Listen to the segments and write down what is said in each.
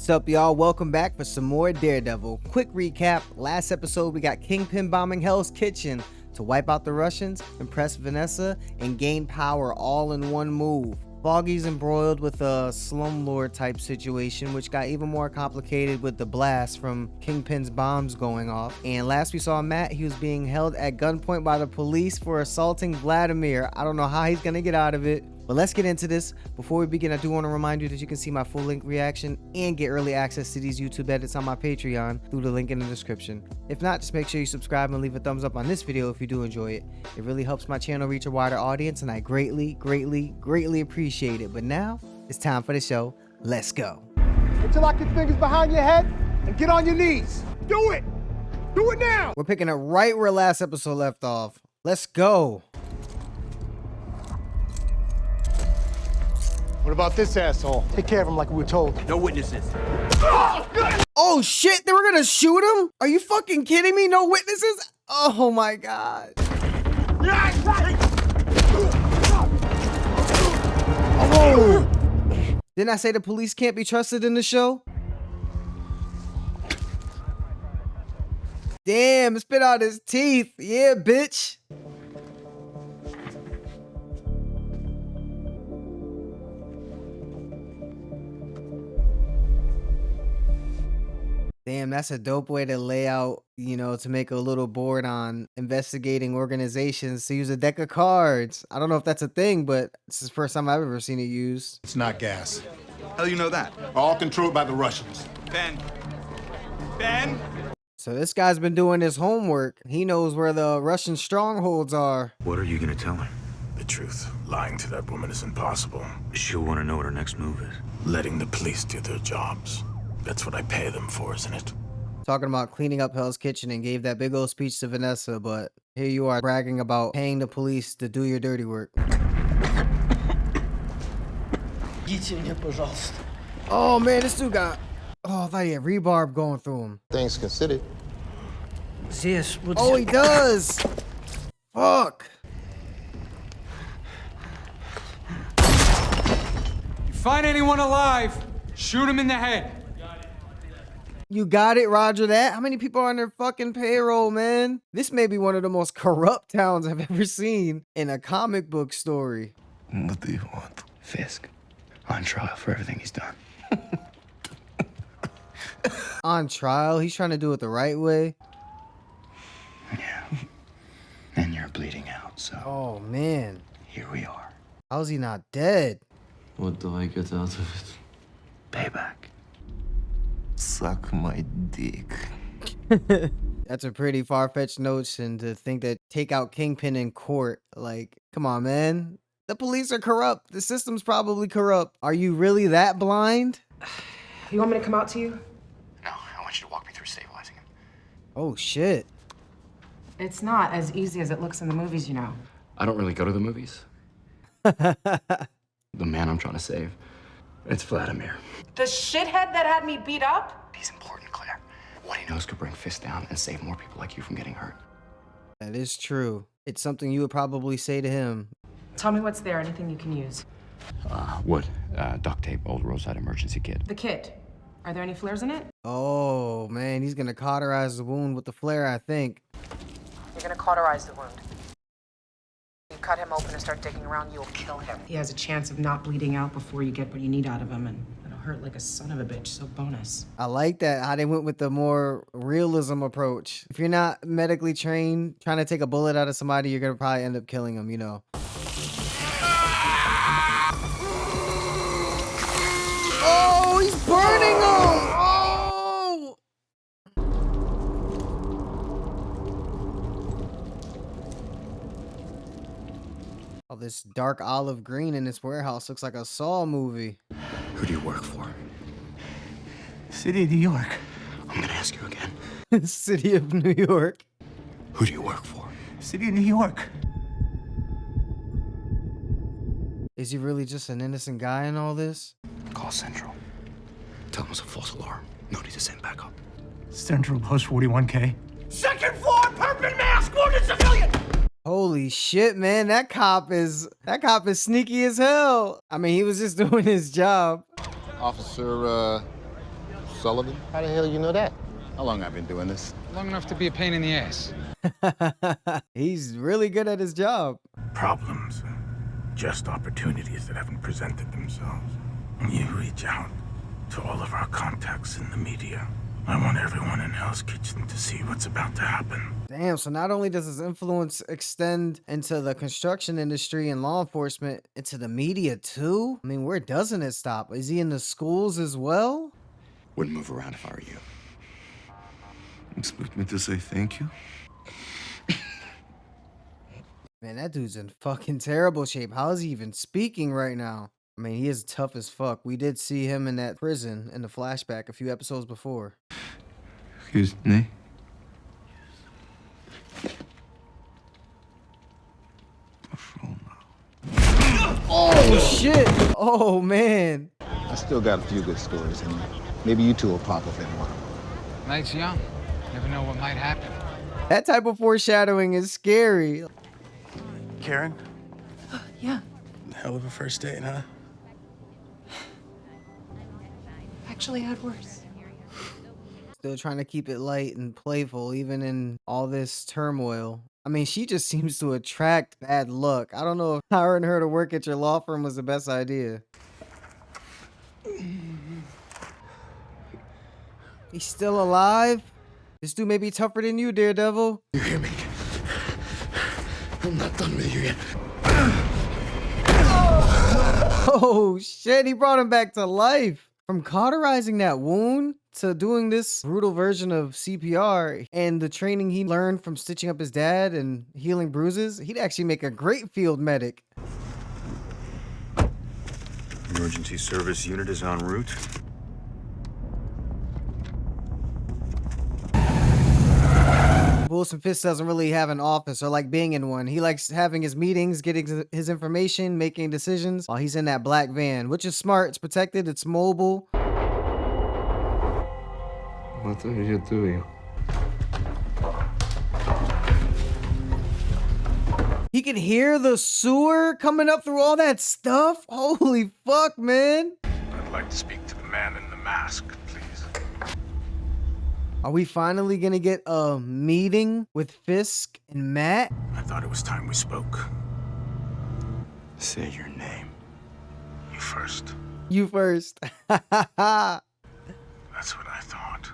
What's up, y'all? Welcome back for some more Daredevil. Quick recap. Last episode, we got Kingpin bombing Hell's Kitchen to wipe out the Russians, impress Vanessa, and gain power all in one move. Foggy's embroiled with a slumlord type situation, which got even more complicated with the blast from Kingpin's bombs going off. And last we saw Matt, he was being held at gunpoint by the police for assaulting Vladimir. I don't know how he's gonna get out of it. But let's get into this. Before we begin, I do want to remind you that you can see my full length reaction and get early access to these YouTube edits on my Patreon through the link in the description. If not, just make sure you subscribe and leave a thumbs up on this video if you do enjoy it. It really helps my channel reach a wider audience, and I greatly appreciate it. But now, it's time for the show. Let's go. Interlock your fingers behind your head and get on your knees. Do it! Do it now! We're picking up right where last episode left off. Let's go. What about this asshole? Take care of him like we were told. No witnesses. Oh shit, they were gonna shoot him? Are you fucking kidding me? No witnesses? Oh my god. Oh! Didn't I say the police can't be trusted in the show? Damn, it spit out his teeth. Yeah, bitch. Damn, that's a dope way to lay out, you know, to make a little board on investigating organizations, to use a deck of cards. I don't know if that's a thing, but this is the first time I've ever seen it used. It's not gas. How do you know that? All controlled by the Russians. Ben? So this guy's been doing his homework. He knows where the Russian strongholds are. What are you gonna tell her? The truth. Lying to that woman is impossible. She'll want to know what her next move is. Letting the police do their jobs. That's what I pay them for, isn't it? Talking about cleaning up Hell's Kitchen and gave that big old speech to Vanessa, but here you are bragging about paying the police to do your dirty work. Oh man, this dude got... Oh, I thought he had rebarb going through him. Things considered. Oh, he does! Fuck! You find anyone alive, shoot him in the head. You got it, roger that. How many people are on their fucking payroll, man? This may be one of the most corrupt towns I've ever seen in a comic book story. What do you want? Fisk, on trial for everything he's done. On trial? He's trying to do it the right way? Yeah. And you're bleeding out, so Oh, man. here we are. How's he not dead? What do I get out of it? Payback. Suck my dick. That's a pretty far-fetched notion to think that take out Kingpin in court. Like, come on, man. The police are corrupt. The system's probably corrupt. Are you really that blind? You want me to come out to you? No, I want you to walk me through stabilizing him. Oh, shit. It's not as easy as it looks in the movies, you know. I don't really go to the movies. The man I'm trying to save, it's Vladimir. The shithead that had me beat up? He's important, Claire. What he knows could bring Fisk down and save more people like you from getting hurt. That is true. It's something you would probably say to him. Tell me what's there, anything you can use. Wood, duct tape, old roadside emergency kit. The kit. Are there any flares in it? Oh, man. He's gonna cauterize the wound with the flare, I think. You're gonna cauterize the wound. You cut him open and start digging around, you'll kill him. He has a chance of not bleeding out before you get what you need out of him, and it'll hurt like a son of a bitch, so bonus. I like that, how they went with the more realism approach. If you're not medically trained, trying to take a bullet out of somebody, you're gonna probably end up killing them, you know. Oh, he's burning them! Oh! Oh, this dark olive green in this warehouse looks like a Saw movie. Who do you work for? City of New York. I'm gonna ask you again. City of New York. Who do you work for? City of New York. Is he really just an innocent guy in all this? Call Central. Tell them it's a false alarm. No need to send backup. Central Post 41K. Second floor, purple mask, wounded civilian! Holy shit, man. That cop is sneaky as hell. I mean, he was just doing his job. Officer Sullivan? How the hell you know that? How long I've been doing this? Long enough to be a pain in the ass. He's really good at his job. Problems are just opportunities that haven't presented themselves. You reach out to all of our contacts in the media. I want everyone in Hell's Kitchen to see what's about to happen. Damn, so not only does his influence extend into the construction industry and law enforcement, into the media too? I mean, where doesn't it stop? Is he in the schools as well? Wouldn't move around if I were you. Expect me to say thank you? Man, that dude's in fucking terrible shape. How is he even speaking right now? I mean, he is tough as fuck. We did see him in that prison in the flashback a few episodes before. Excuse me? Oh, shit. Oh, man. I still got a few good stories in me. Maybe you two will pop up in one. Night's young. Never know what might happen. That type of foreshadowing is scary. Karen? Yeah. Hell of a first date, huh? Actually had worse. Still trying to keep it light and playful, even in all this turmoil. I mean, she just seems to attract bad luck. I don't know if hiring her to work at your law firm was the best idea. He's still alive? This dude may be tougher than you, Daredevil. You hear me? I'm not done with you yet. Oh, shit. He brought him back to life. From cauterizing that wound to doing this brutal version of CPR and the training he learned from stitching up his dad and healing bruises, he'd actually make a great field medic. Emergency service unit is en route. Wilson Fisk doesn't really have an office or like being in one. He likes having his meetings, getting his information, making decisions while he's in that black van, which is smart. It's protected. It's mobile. What are you doing? He can hear the sewer coming up through all that stuff. Holy fuck, man. I'd like to speak to the man in the mask, please. Are we finally gonna get a meeting with Fisk and Matt? I thought it was time we spoke. Say your name. You first. You first. That's what I thought.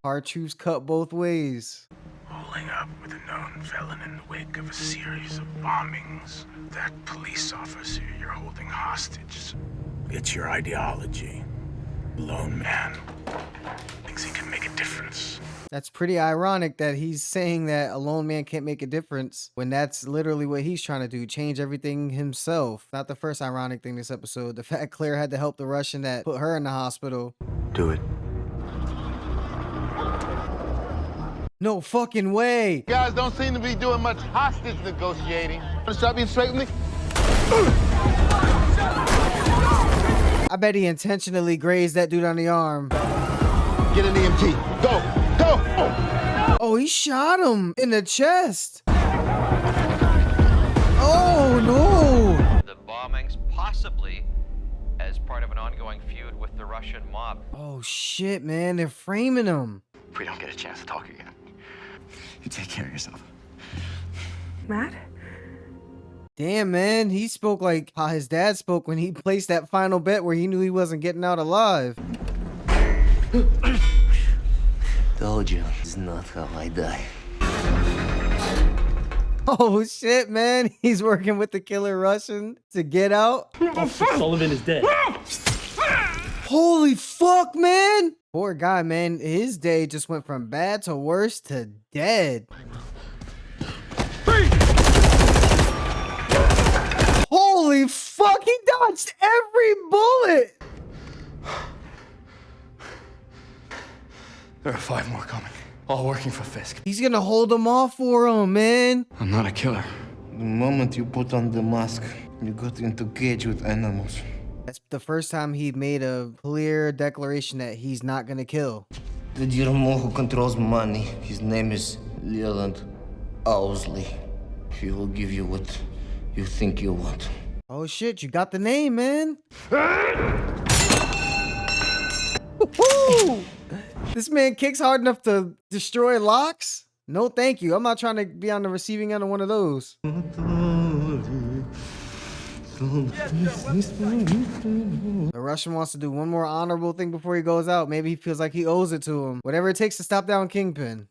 Hard truths cut both ways. Holding up with a known felon in the wake of a series of bombings. That police officer you're holding hostage. It's your ideology. Lone man thinks he can make a difference. That's pretty ironic that he's saying that a lone man can't make a difference when that's literally what he's trying to do, change everything himself. Not the first ironic thing this episode. The fact Claire had to help the Russian that put her in the hospital. Do it. No fucking way. You guys don't seem to be doing much hostage negotiating. Wanna start being straight with me? I bet he intentionally grazed that dude on the arm. Get an EMT. Go! Go! Oh, he shot him in the chest. Oh, no. The bombings possibly as part of an ongoing feud with the Russian mob. Oh, shit, man. They're framing him. If we don't get a chance to talk again, you take care of yourself. Matt? Damn, man. He spoke like how his dad spoke when he placed that final bet where he knew he wasn't getting out alive. Told you, it's not how I die. Oh, shit, man. He's working with the killer Russian to get out. Officer Sullivan is dead. Holy fuck, man. Poor guy, man. His day just went from bad to worse to dead. Holy fuck, he dodged every bullet. There are 5 more coming, all working for Fisk. He's gonna hold them off for him, man. I'm not a killer. The moment you put on the mask, you got into cage with animals. That's the first time he made a clear declaration that he's not gonna kill. Did you know who controls money? His name is Leland Owsley. He will give you what you think you want. Oh shit, you got the name, man. Woo! This man kicks hard enough to destroy locks? No, thank you. I'm not trying to be on the receiving end of one of those. The Russian wants to do one more honorable thing before he goes out. Maybe he feels like he owes it to him. Whatever it takes to stop down Kingpin.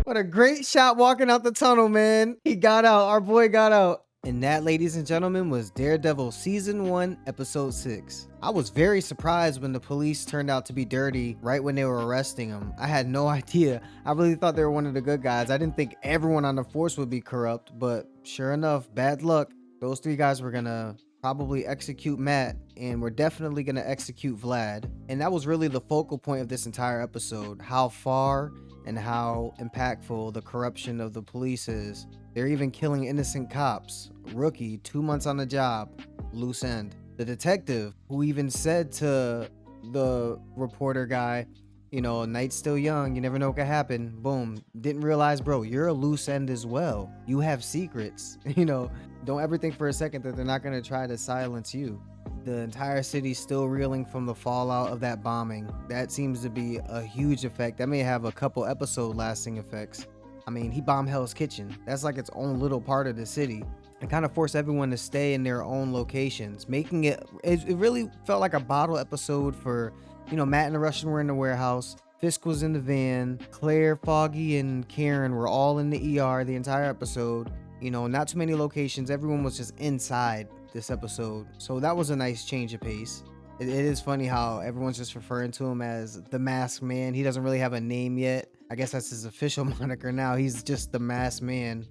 What a great shot walking out the tunnel, man. He got out. Our boy got out. And that, ladies and gentlemen, was Daredevil Season 1, Episode 6. I was very surprised when the police turned out to be dirty right when they were arresting him. I had no idea. I really thought they were one of the good guys. I didn't think everyone on the force would be corrupt, but sure enough, bad luck. Those three guys were gonna probably execute Matt, and we're definitely gonna execute Vlad. And that was really the focal point of this entire episode, how far and how impactful the corruption of the police is. They're even killing innocent cops. Rookie, 2 months on the job, loose end. The detective, who even said to the reporter guy, you know, night's still young, you never know what could happen. Boom. Didn't realize, bro, you're a loose end as well. You have secrets. You know, don't ever think for a second that they're not going to try to silence you. The entire city's still reeling from the fallout of that bombing. That seems to be a huge effect. That may have a couple episode lasting effects. I mean, he bombed Hell's Kitchen. That's like its own little part of the city. And kind of forced everyone to stay in their own locations, making it really felt like a bottle episode for, you know, Matt and the Russian were in the warehouse. Fisk was in the van. Claire, Foggy, and Karen were all in the ER the entire episode. You know, not too many locations. Everyone was just inside this episode. So that was a nice change of pace. It is funny how everyone's just referring to him as the Masked Man. He doesn't really have a name yet. I guess that's his official moniker now. He's just the Masked Man.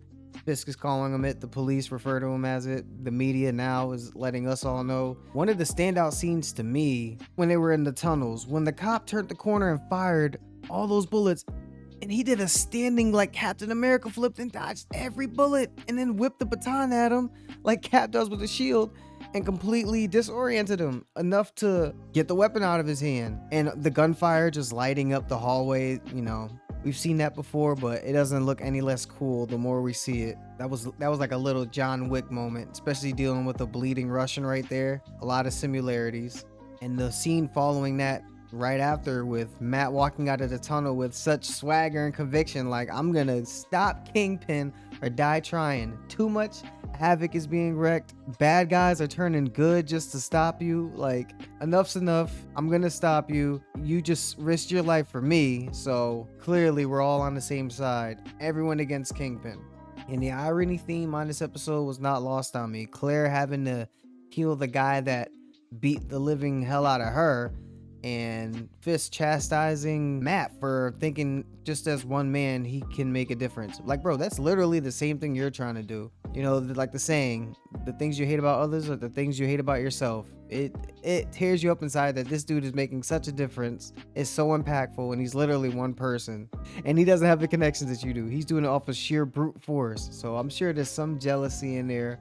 Fisk is calling him it. The police refer to him as it. The media now is letting us all know. One of the standout scenes to me, when they were in the tunnels, when the cop turned the corner and fired all those bullets, and he did a standing like Captain America, flipped and dodged every bullet, and then whipped the baton at him like Cap does with the shield, and completely disoriented him enough to get the weapon out of his hand. And the gunfire just lighting up the hallway, you know, we've seen that before, but it doesn't look any less cool the more we see it. That was like a little John Wick moment, especially dealing with a bleeding Russian right there. A lot of similarities. And the scene following that right after, with Matt walking out of the tunnel with such swagger and conviction, like, I'm gonna stop Kingpin or die trying. Too much havoc is being wrecked. Bad guys are turning good just to stop you. Like, enough's enough. I'm gonna stop you. You just risked your life for me. So clearly we're all on the same side. Everyone against Kingpin. And the irony theme on this episode was not lost on me. Claire having to heal the guy that beat the living hell out of her, and Fisk chastising Matt for thinking just as one man he can make a difference. Like, bro, that's literally the same thing you're trying to do. You know, like the saying, the things you hate about others are the things you hate about yourself. It tears you up inside that this dude is making such a difference. It's so impactful, and he's literally one person, and he doesn't have the connections that you do. He's doing it off of sheer brute force. So I'm sure there's some jealousy in there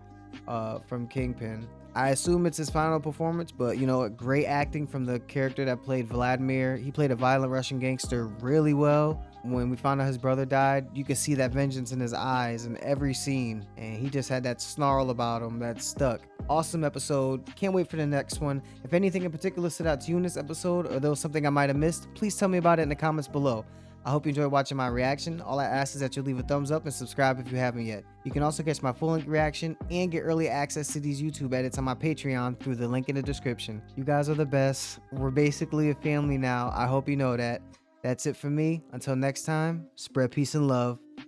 from Kingpin. I assume it's his final performance, but, you know, great acting from the character that played Vladimir. He played a violent Russian gangster really well. When we found out his brother died, you could see that vengeance in his eyes in every scene, and he just had that snarl about him that stuck. Awesome episode. Can't wait for the next one. If anything in particular stood out to you in this episode, or there was something I might have missed, please tell me about it in the comments below. I hope you enjoyed watching my reaction. All I ask is that you leave a thumbs up and subscribe if you haven't yet. You can also catch my full-length reaction and get early access to these YouTube edits on my Patreon through the link in the description. You guys are the best. We're basically a family now. I hope you know that. That's it for me. Until next time, spread peace and love.